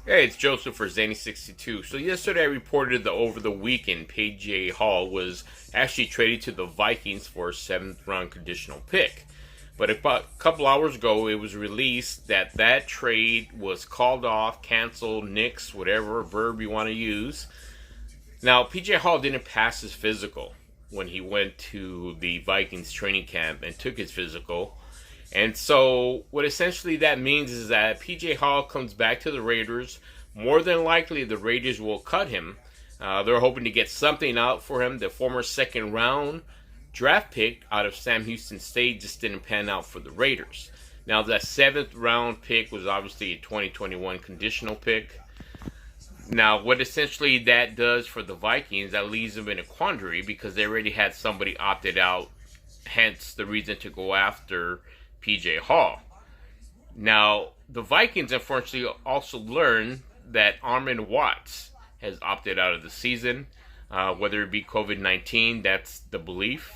Hey, it's Joseph for Zany62. So yesterday I reported that over the weekend, PJ Hall was actually traded to the Vikings for a seventh round conditional pick. But about a couple hours ago, it was released that that trade was called off, canceled, nixed, whatever verb you want to use. Now, PJ Hall didn't pass his physical when he went to the Vikings training camp and took his physical. And so, what essentially that means is that PJ Hall comes back to the Raiders. More than likely, the Raiders will cut him. They're hoping to get something out for him. The former second round draft pick out of Sam Houston State just didn't pan out for the Raiders. Now, that seventh round pick was obviously a 2021 conditional pick. Now, what essentially that does for the Vikings, that leaves them in a quandary because they already had somebody opted out, hence the reason to go after PJ Hall. Now, the Vikings unfortunately also learned that Armendariz has opted out of the season, whether it be COVID-19, that's the belief.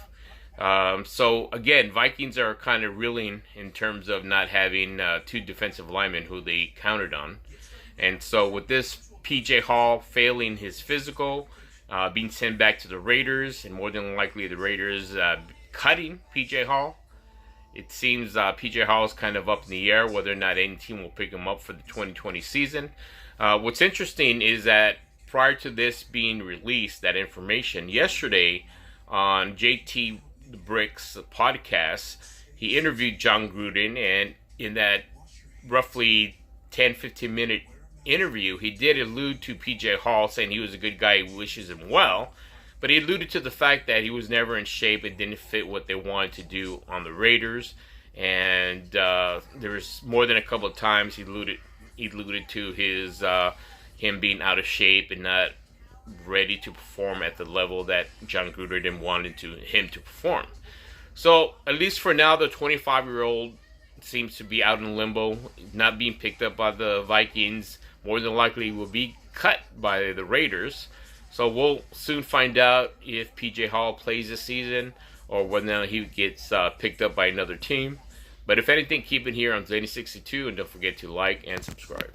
So again, Vikings are kind of reeling in terms of not having two defensive linemen who they counted on. And so with this PJ Hall failing his physical, being sent back to the Raiders, and more than likely the Raiders cutting PJ Hall, it seems PJ Hall is kind of up in the air whether or not any team will pick him up for the 2020 season. What's interesting is that prior to this being released, that information, yesterday on JT the Bricks podcast, he interviewed John Gruden, and in that roughly 10-15 minute interview, he did allude to PJ Hall, saying he was a good guy, he wishes him well. But he alluded to the fact that he was never in shape and didn't fit what they wanted to do on the Raiders. And there was more than a couple of times he alluded to his him being out of shape and not ready to perform at the level that John Gruden wanted him to perform. So at least for now, the 25-year-old seems to be out in limbo, not being picked up by the Vikings. More than likely will be cut by the Raiders. So we'll soon find out if PJ Hall plays this season or whether he gets picked up by another team. But if anything, keep it here on Zany62, and don't forget to like and subscribe.